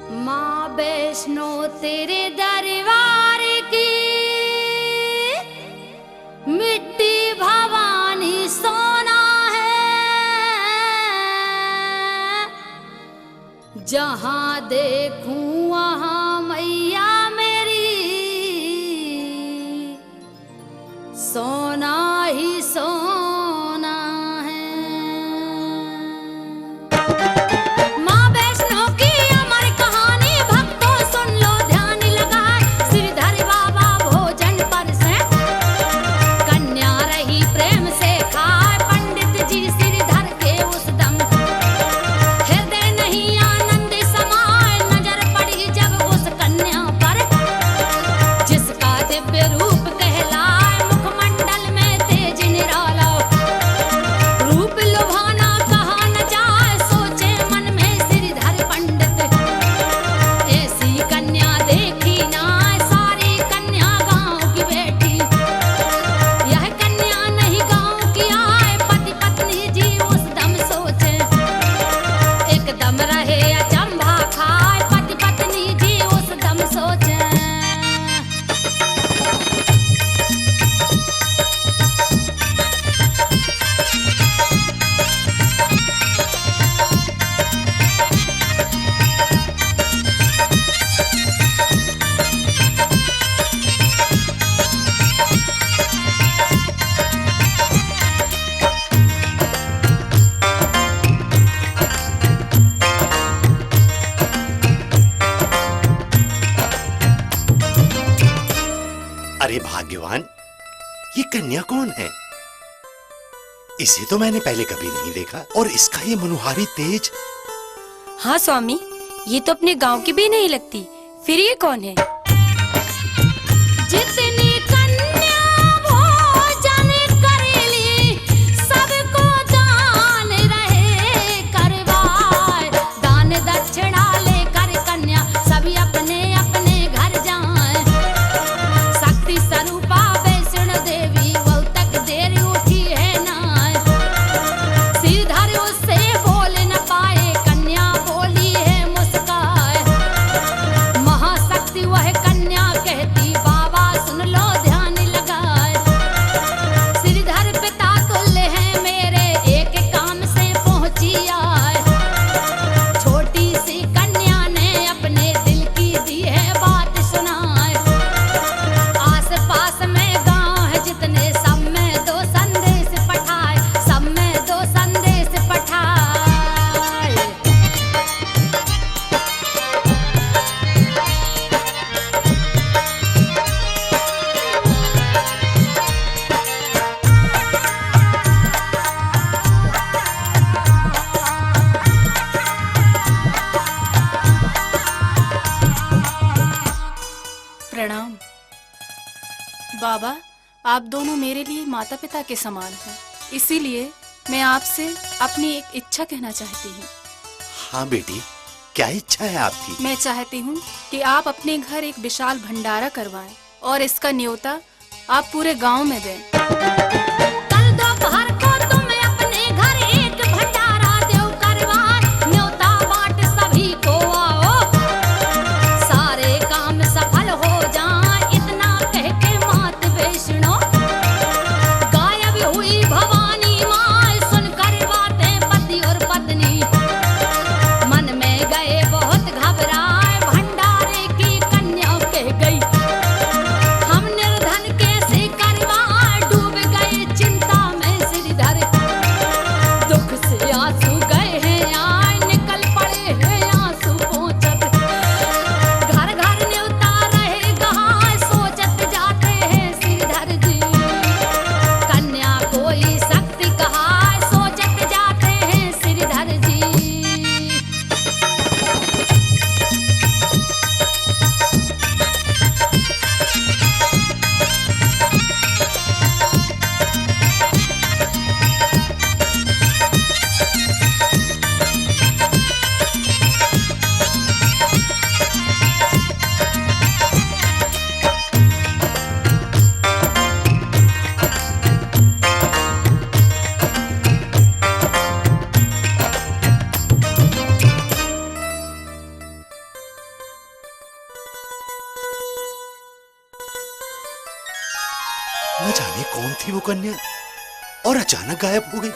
माँ वैष्णो तेरे दरबार की मिट्टी भवानी सोना है, जहाँ देखूं वहाँ मैया मेरी सोना ही सोना है। माँ वैष्णो की अमर कहानी भक्तों सुन लो ध्यान लगाए, श्रीधर बाबा भोजन पर से कन्या रही प्रेम से खाए, पंडित जी श्रीधर के उस दम हृदय नहीं आनंद समाए, नजर पड़ी जब उस कन्या पर जिसका दिव्य रूप कहलाए, मुखमंडल में तेज निराला रूप लुभाना कहा न जाए, सोचे मन में श्रीधर पंडित ऐसी कन्या देखी ना, सारी कन्या गांव की बेटी, यह कन्या नहीं गांव की आए, पति पत्नी जी उस दम सोचे, एकदम रहे अचंभा खाए, पति पत्नी जी उस दम सोचे। अरे भाग्यवान, ये कन्या कौन है? इसे तो मैंने पहले कभी नहीं देखा, और इसका ये मनोहारी तेज। हाँ स्वामी, ये तो अपने गांव की भी नहीं लगती, फिर ये कौन है? जितनी कन्या भोजन करेली, सबको दान रहे करवाए, दान दक्षिणा लेकर कन्या सभी अपने अपने घर जाए, शक्ति स्वरूपा वैष्णो देवी वो तक देर उठी है ना, श्रीधर उससे बोल न पाए, कन्या बोली है मुस्काए, महाशक्ति वह कन्या कहती बाबा सुन लो ध्यान लगाए, श्रीधर पिता तुल्य है मेरे, एक काम से पहुंची आए, छोटी सी कन्या ने अपने दिल की दी है बात सुनाए, आस पास में गांव है जितने सब में दो संदेश पठाए, सब में दो संदेश पठाए। प्रणाम बाबा, आप दोनों मेरे लिए माता पिता के समान हैं, इसीलिए मैं आपसे अपनी एक इच्छा कहना चाहती हूँ। हाँ बेटी, क्या इच्छा है आपकी? मैं चाहती हूँ कि आप अपने घर एक विशाल भंडारा करवाएं और इसका न्योता आप पूरे गांव में दें। कल दोपहर को तुम अपने घर एक भंडारा देव करवाए, न्योता बाट सभी को आओ, सारे काम सफल हो जाए, इतना कह के मात वैष्णो गायब हुई भवानी माँ, सुनकर बातें पति और पत्नी मन में गए बहुत घबराए, भंडारे की कन्या कह गई हम निर्धन कैसे करवाए, डूब गए जाने कौन थी वो कन्या और अचानक गायब हो गई।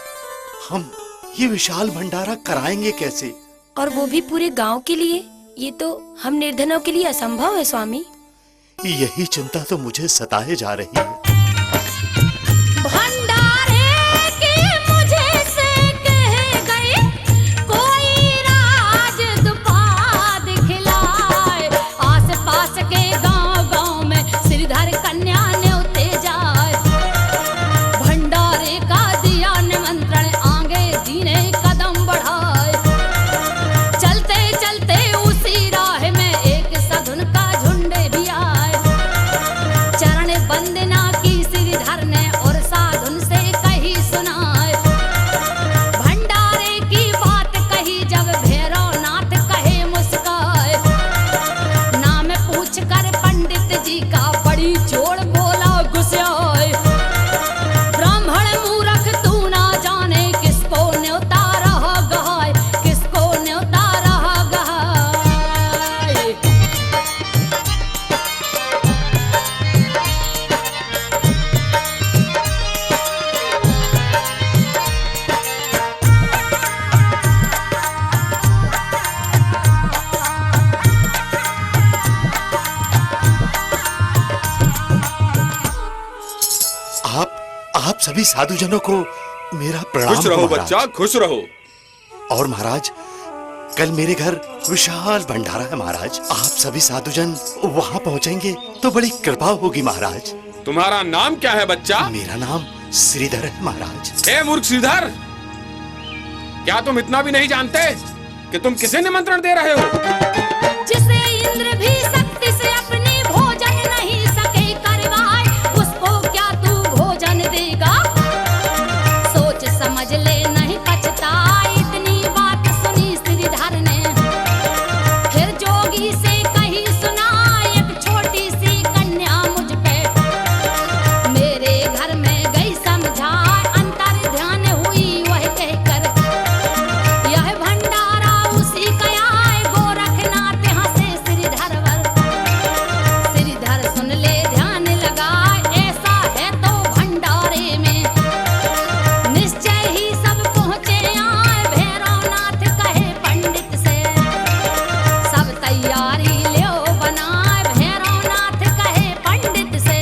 हम ये विशाल भंडारा कराएंगे कैसे? और वो भी पूरे गांव के लिए? ये तो हम निर्धनों के लिए असंभव है स्वामी। यही चिंता तो मुझे सताए जा रही है। भंडारे की मुझे से कह गई, कोई राज दुपा दिखलाए। आस पास के गांव गांव में श्रीधर कन्या न्योते जाए। भंडारे का दिया निमंत्रण, आगे जीने कदम बढ़ाए। चलते चलते उसी राह में एक साधुन का झुंड भी आए। चरण वंदना की श्रीधर ने और साधुन से कही सुनाए। भंडारे की बात कही जब भैरवनाथ कहे मुस्काए। नाम पूछ कर पंडित जी का बड़ी जोड़ बोला गुस्साए। ब्राह्मण मूर्ख तू ना जाने, किसको न्योता रहा गहाय, किसको न्योता रहा गहाय। आप सभी साधुजनों को मेरा प्रणाम। खुश रहो महाराज। बच्चा, खुश रहो। और महाराज, कल मेरे घर विशाल भंडारा है महाराज। आप सभी साधुजन वहाँ पहुँचेंगे तो बड़ी कृपा होगी महाराज। तुम्हारा नाम क्या है बच्चा? मेरा नाम श्रीधर है महाराज। ए मूर्ख श्रीधर, क्या तुम इतना भी नहीं जानते कि तुम किसे निमंत्रण दे रहे हो? जिसे इंद्र भी शक्ति से अपनी भोजन नहीं सके करवाए, उसको क्या तू भोजन देगा? सोच समझ ले नहीं पछताए। इतनी बात सुनी श्रीधर ने, फिर जोगी से कही सुनाए। एक छोटी सी कन्या मुझ पे मेरे घर में गई समझाए। अंतर ध्यान हुई वह कहकर, यह भंडारा उसी का आए। गोरखनाथ हंसे श्रीधर वर, श्रीधर सुन ले ध्यान लगाए। ऐसा है तो भंडारे में निश्चय ही सब पहुँचे आए। भैरवनाथ कहे पंडित से, सब तैयारी लो बनाए। भैरवनाथ कहे पंडित से,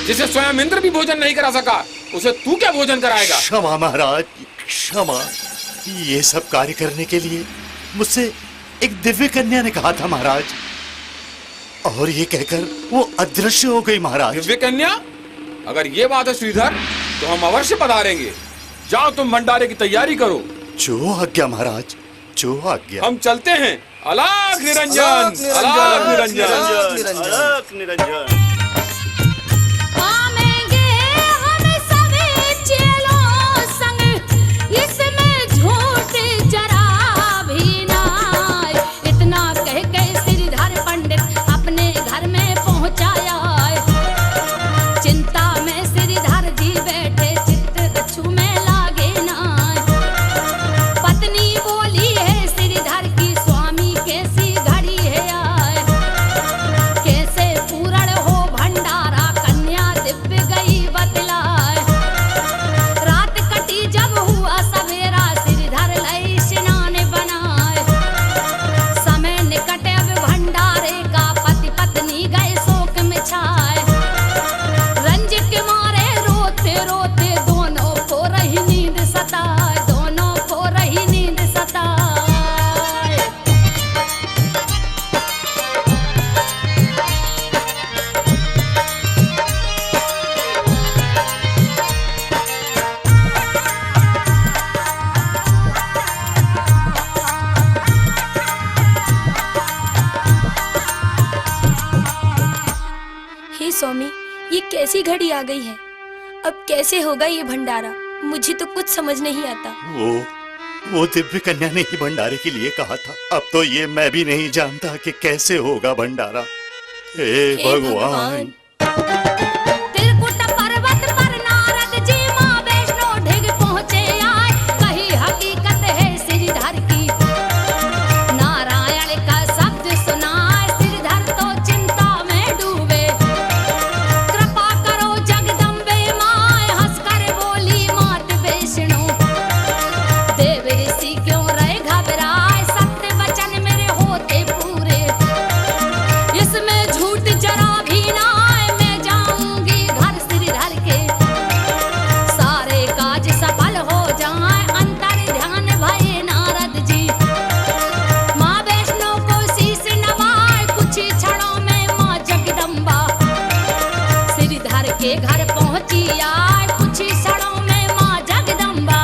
जिसे स्वयं इंद्र भी भोजन नहीं करा सका, उसे तू क्या भोजन कराएगा? क्षमा महाराज, क्षमा। ये सब कार्य करने के लिए मुझसे एक दिव्य कन्या ने कहा था महाराज, और ये कहकर वो अदृश्य हो गई महाराज। दिव्य कन्या? अगर ये बात है श्रीधर, तो हम अवश्य पधारेंगे। जाओ तुम भंडारे की तैयारी करो। जो आज्ञा महाराज, जो आज्ञा। हम चलते हैं। अलाख निरंजन, अलाख निरंजन। अलख निरंजन। आमेंगे हम सभी चेलों संग, इसमें झूठ जरा भी ना। इतना कह के श्रीधर पंडित अपने घर में पहुंचाया। चिंता में श्रीधर जी बैठे, चित्त कछु में लागे ना। पत्नी बोली है श्रीधर की, स्वामी कैसी घड़ी है आए। कैसे पूर्ण हो भंडारा, कन्या दिव्य गई बतलाए। रात कटी जब हुआ सवेरा, श्रीधर लई स्नान बनाए। समय निकट अब भंडारे का, पति पत्नी गए शोक में छाए। रंज के मारे रोते रोते दोनों को रही नींद सताए। दोनों को रही नींद सताए। हे स्वामी, ये कैसी घड़ी आ गई है? अब कैसे होगा ये भंडारा? मुझे तो कुछ समझ नहीं आता। वो दिव्य कन्या ने ही भंडारे के लिए कहा था। अब तो ये मैं भी नहीं जानता कि कैसे होगा भंडारा। हे भगवान। त्रिकुट पर्वत पर नारद जी माँ वैष्णो ढिग पहुँचे आए। कही हकीकत है श्रीधर की, नारायण का शब्द सुनाए। श्रीधर तो चिंता में डूबे, कृपा करो जगदम्बे माँ। हंसकर बोली मात वैष्णो, देव ऋषि क्यों रहे घबराए। सत्य वचन मेरे होते पूरे, इसमें झूठ जरा भी ना आए। मैं जाऊंगी घर श्रीधर के, सारे काज सफल हो जाए। अंतर ध्यान भये नारद जी, माँ वैष्णो को शीश नवाए। कुछ ही क्षणों में माँ जगदम्बा श्रीधर के घर पहुंची आए। कुछ ही क्षणों में माँ जगदम्बा।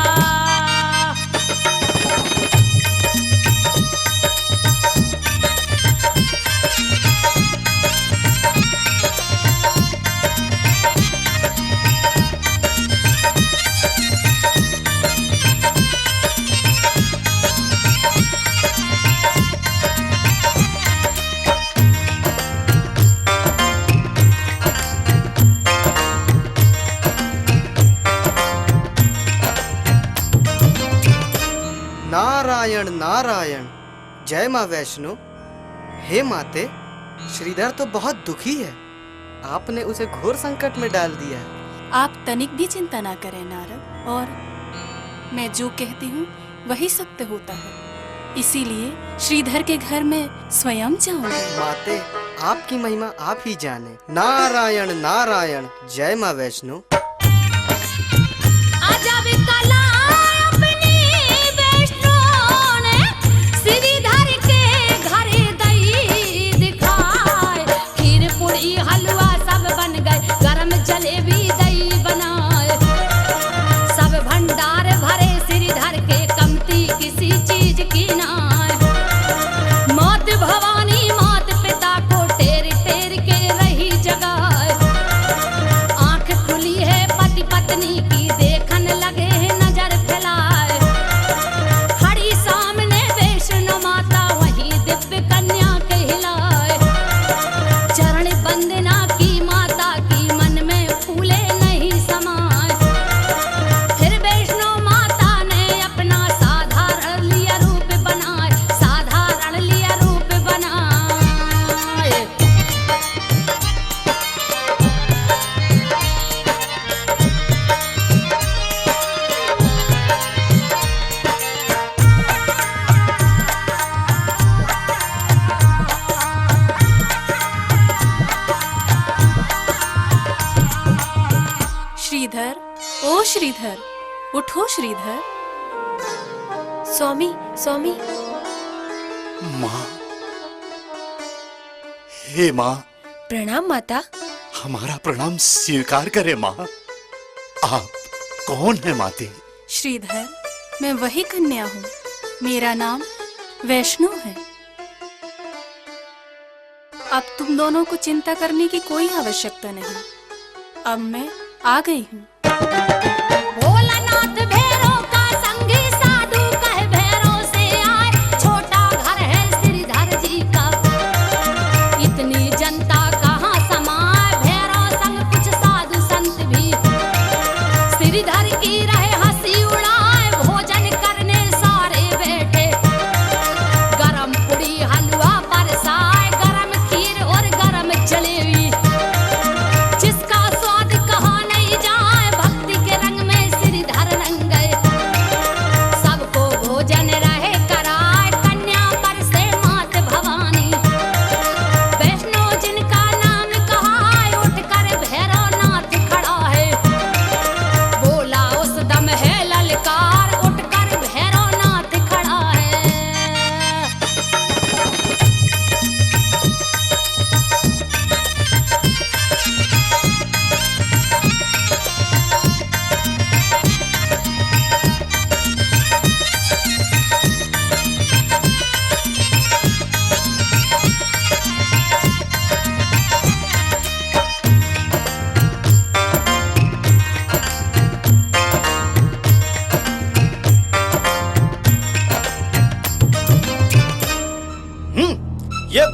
नारायण नारायण। जय माँ वैष्णो। हे माते, श्रीधर तो बहुत दुखी है। आपने उसे घोर संकट में डाल दिया है। आप तनिक भी चिंता ना करें नारद, और मैं जो कहती हूँ वही सत्य होता है। इसीलिए श्रीधर के घर में स्वयं जाऊंगी। माते, आपकी महिमा आप ही जाने। नारायण नारायण। जय माँ वैष्णो। अजब कला अपनी वैष्णो ने श्रीधर के घर दई दिखाए। खीर पूरी हलवा सब बन गए, गरम जलेबी दही बनाए। सब भंडार भरे श्रीधर के, कमती किसी चीज की नाय। मात भवानी मात पिता को टेर टेर के रही जगाए। आंख खुली है पति पत्नी की, देखन लगे हैं नजर फैलाए। खड़ी सामने वैष्णो माता, वहीं दिव्य कन्या कहलाए। चरण वंदना की माता की, मन में फूले नहीं समाए। फिर वैष्णो माता ने अपना साधारण लिया रूप बनाए। साधारण लिया रूप बनाए। श्रीधर, ओ श्रीधर, उठो श्रीधर। स्वामी, स्वामी। माँ, हे माँ, प्रणाम माता। हमारा प्रणाम स्वीकार करे माँ। आप कौन है माते? श्रीधर, मैं वही कन्या हूँ। मेरा नाम वैष्णो है। अब तुम दोनों को चिंता करने की कोई आवश्यकता नहीं। अब मैं आ गई हूँ। भोलानाथ भैरव का संगी साधु कह भैरव से आए। छोटा घर है श्रीधर जी का, इतनी जनता कहाँ समाए। भैरव संग कुछ साधु संत भी, श्रीधर की रहे हंसी उड़ाए। भोजन करने सारे बैठे, गरम पूरी हलवा बरसाए। गरम खीर और गरम जलेबी, जिसका स्वाद कहा नहीं जाए। भक्ति के रंग में श्रीधर रंग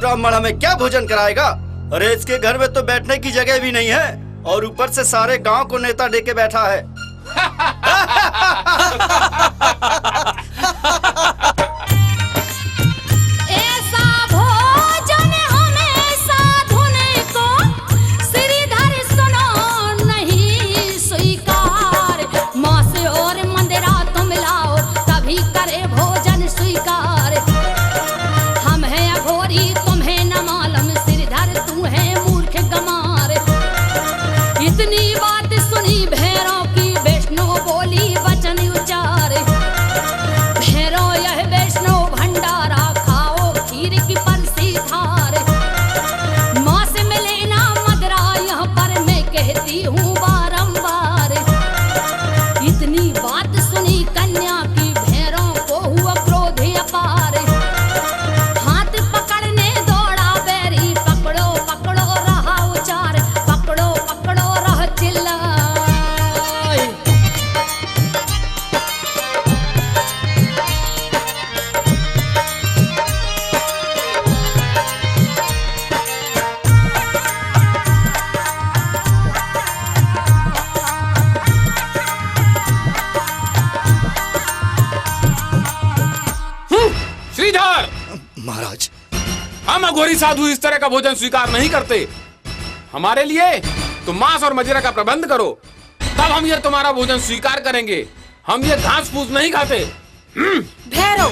ब्राह्मण हमें क्या भोजन कराएगा? अरे इसके घर में तो बैठने की जगह भी नहीं है और ऊपर से सारे गांव को नेता दे के बैठा है। ऐसा भोजन हमेशा धुने को श्रीधर सुनो नहीं स्वीकार। मांस और मंदिरा तुम लाओ तभी करे भोजन स्वीकार। हम हैं अघोरी तुम्हें न मालूम श्रीधर तू है मूर्ख गमार। इतनी बात सुनी भैरों की वैष्णो बोली वचन उच्चार। भैरो यह वैष्णो भंडारा खाओ खीर की परसी थार। माँ से मिले ना मदरा यहाँ पर मैं कहती हूँ बारंबार। इतनी बात सुनी कन्या की भैरों को हुआ क्रोध अपार। हाथ पकड़ने दौड़ा बैरी पकड़ो पकड़ो रहा उचार। पकड़ो पकड़ो रह चिल्लाए। श्रीधर, महाराज, हम अघोरी साधु इस तरह का भोजन स्वीकार नहीं करते। हमारे लिए तुम मांस और मदिरा का प्रबंध करो, तब हम ये तुम्हारा भोजन स्वीकार करेंगे। हम ये घास फूस नहीं खाते। भैरव,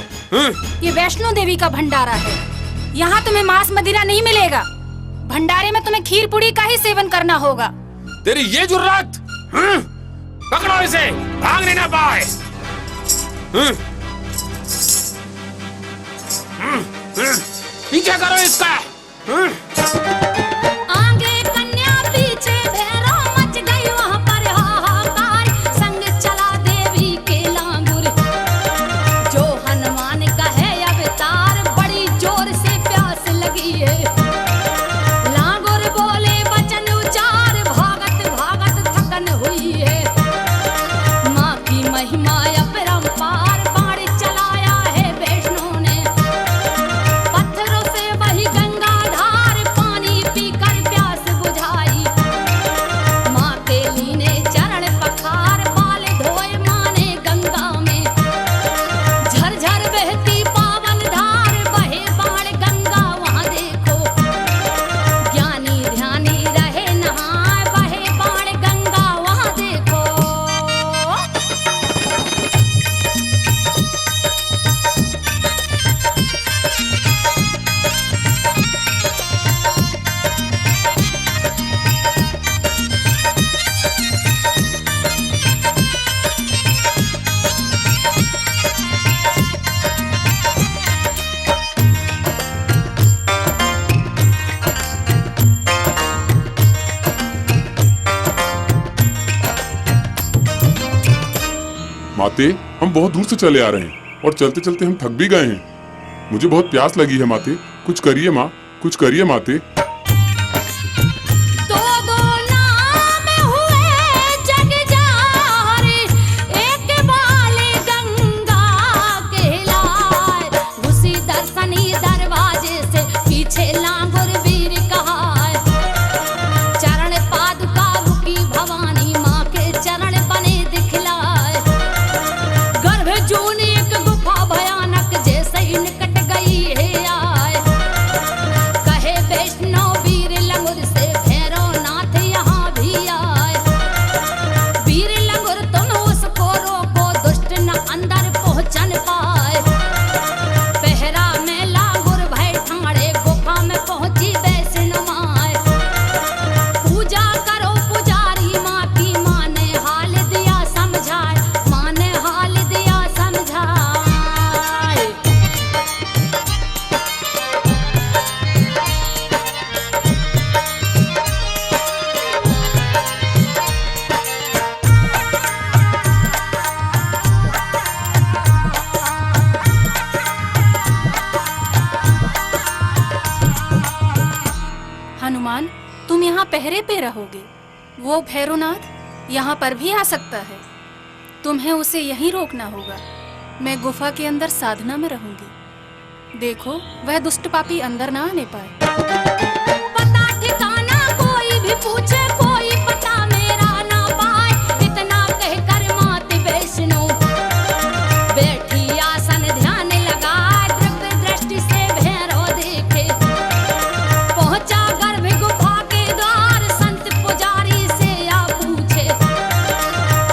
ये वैष्णो देवी का भंडारा है। यहाँ तुम्हें मांस मदिरा नहीं मिलेगा। भंडारे में तुम्हें खीर पूड़ी का ही सेवन करना होगा। तेरी ये जुर्रत! पकड़ो इसे, भागने ना पाए। पीछे करो इसका। आगे कन्या पीछे भैरो मच गई वहाँ पर हाहाकार। संग चला देवी के लांगुर जो हनुमान का है अवतार। बड़ी जोर से प्यास लगी है। लांगुर बोले वचन उचार। भागत भागत थकन हुई है। माँ की महिमा अपरंपार। बाण चलाया है वैष्णो ने। पत्थरों से वही गंगा धार। पानी पीकर प्यास बुझाई। माँ के लीने चरण पखार। बाल धोए माँ ने गंगा में। झरझर बहती पावन धार। बहे बाण गंगा वहाँ देखो। ज्ञानी ध्यानी रहे नहाए। बहे बाण गंगा वहाँ देखो। माते, हम बहुत दूर से चले आ रहे हैं और चलते चलते हम थक भी गए हैं। मुझे बहुत प्यास लगी है माते। कुछ करिए माँ, कुछ करिए माते। दो दो नाम हुए जग जारे। एक बाले गंगा कहलाए। उसी दर्शनी दरवाजे से पीछे लांगुर वीर कहाए। चरण पादुका रुकी भवानी माँ के चरण बने दिखलाए। गर्भ जून एक गुफा भयानक जैसे ही निकट गई है आए। कहे वैष्णो वीर लंगुर से भैरव नाथ यहाँ भी आए। वीर लंगुर तुम उसको रोको दुष्ट न अंदर पहुँचन पाए। पहरा में लांगुर भय ठाणे गुफा में पहुँची वैष्णो माए। पूजा करो पुजारी माँ की। माँ ने हाल दिया समझाए। माँ ने हाल दिया समझाए। हनुमान, तुम यहाँ पहरे पे रहोगे। वो भैरवनाथ यहाँ पर भी आ सकता है। तुम्हें उसे यहीं रोकना होगा। मैं गुफा के अंदर साधना में रहूंगी। देखो वह दुष्ट पापी अंदर ना आने पाए। पता ठिकाना कोई भी पूछे, कोई पता मेरा ना पाए। इतना कहकर मात वैष्णो बैठी आसन ध्यान लगाए। दिव्य दृष्टि से भैरव देखे, पहुंचा गर्भ गुफा के द्वार। संत पुजारी से आ पूछे,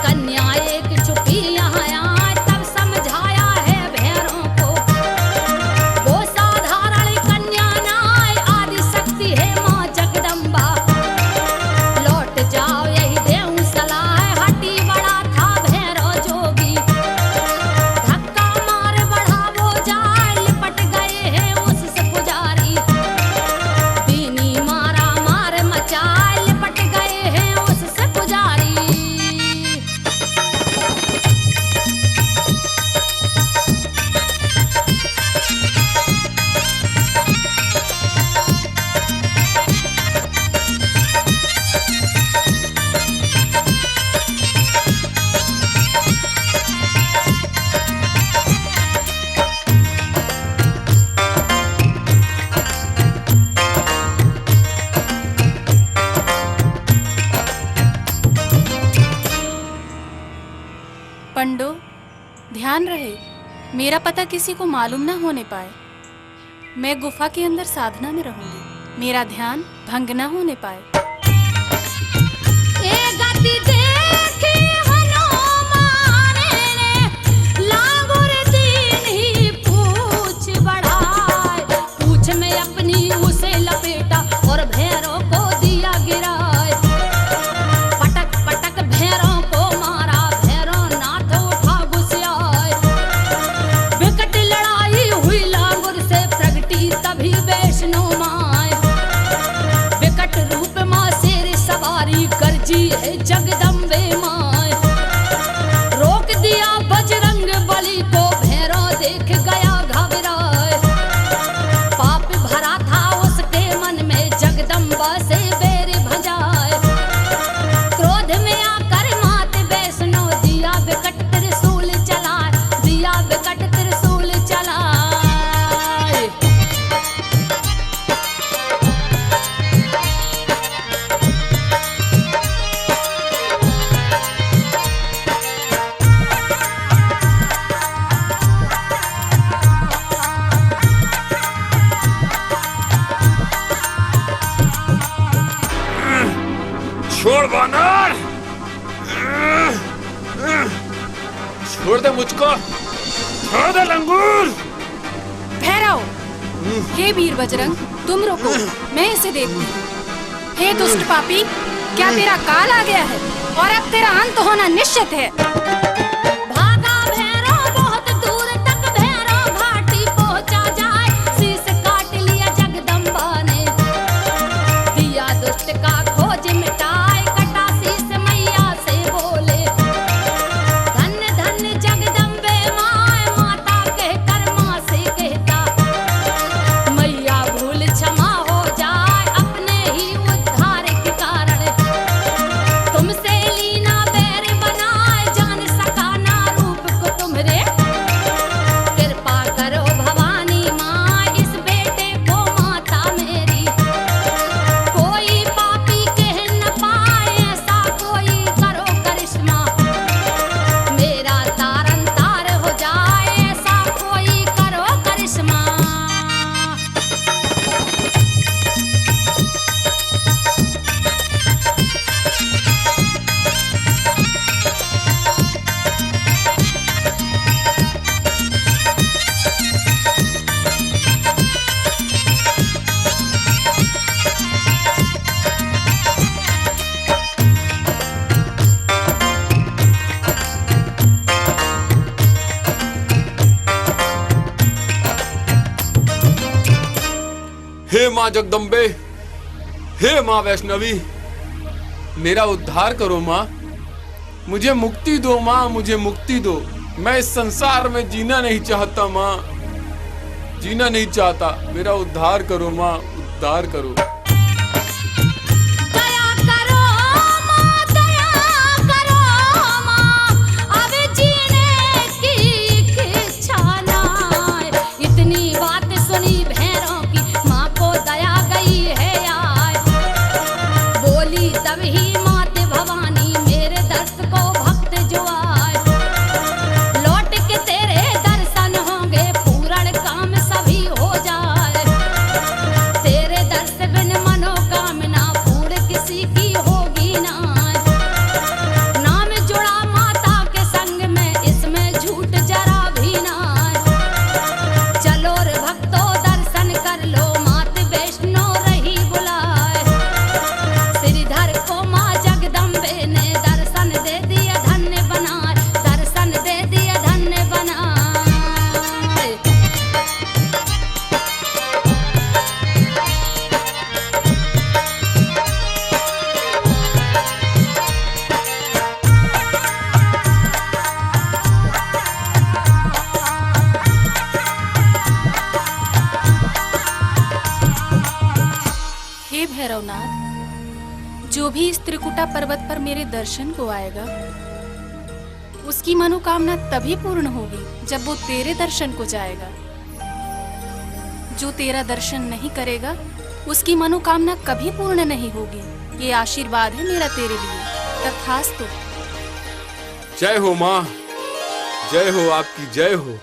कन्या एक छुपी यहाँ आए। तब समझाया है भैरव को, वो साधारण कन्या नाय, आदि शक्ति है माँ जगदम्बा। लौट जाओ यही देऊं सलाह, हटी बड़ा था भैरव जोगी। धक्का मार बढ़ा वो जाए, लिपट गए हैं उससे पुजारी। दीनी मारा मार मचाए, लिपट गए हैं उससे पुजारी। पंडो ध्यान रहे, मेरा पता किसी को मालूम ना होने पाए। मैं गुफा के अंदर साधना में रहूंगी, मेरा ध्यान भंग ना होने पाए। ए गति देखी हनुमान ने, लांगुर दीन ही पूछ बढ़ाए। पूछ में अपनी उसे लपेटा और भैरव को दिया गिराए। पटक पटक भैरव को मारा, भैरव नाथ उठा गुस्साए। विकट लड़ाई हुई लांगुर से, प्रगटी तभी वैष्णो माय। विकट रूप माँ शेर सवारी, गर्जी है जगदम्बे माय। रोक दिया बजरंग बली को, भैरव देख गया घबराए। पाप भरा था उसके मन में, जगदम्बा से बैर भजाए। क्रोध में आकर मात वैष्णो, दिया विकट त्रिशूल चलाए। दिया विकट त्रिशूल चलाए। छोड़ बानर, छोड़ दे मुझको, छोड़ दे लंगूर। भैरव, हे वीर बजरंग, तुम रुको, मैं इसे देखती हूँ। हे दुष्ट पापी, क्या तेरा काल आ गया है और अब तेरा अंत होना निश्चित है। भागा भैरव बहुत दूर तक, भैरव घाटी पहुंचा जाए। शीश काट लिया जगदम्बा ने, दिया दुष्ट का खोज मिटाए। कटा शीश मैया से बोले, धन्य धन्य जगदम्बे माय। माता कहकर माँ से कहता, मैया भूल क्षमा हो जाए। अपने ही उद्धार के कारण तुमसे लीना बैर बनाए। जान सका ना रूप को तुम्हारे, कृपा करो भवानी माँ। इस बेटे को माता मेरी, कोई पापी कह न पाए। ऐसा कोई करो करिश्मा, मेरा तारन तार हो जाए। ऐसा कोई करो करिश्मा। हे माँ जगदम्बे, हे माँ वैष्णवी, मेरा उद्धार करो माँ। मुझे मुक्ति दो माँ, मुझे मुक्ति दो। मैं इस संसार में जीना नहीं चाहता माँ, जीना नहीं चाहता। मेरा उद्धार करो माँ, उद्धार करो। दया करो माँ, दया करो माँ। अब जीने की इच्छा ना, इतनी बात केशवनाथ, जो भी इस त्रिकुटा पर्वत पर मेरे दर्शन को आएगा, उसकी मनोकामना तभी पूर्ण होगी जब वो तेरे दर्शन को जाएगा। जो तेरा दर्शन नहीं करेगा, उसकी मनोकामना कभी पूर्ण नहीं होगी। ये आशीर्वाद है मेरा तेरे लिए। तथास्तु। जय हो माँ, जय हो, आपकी जय हो।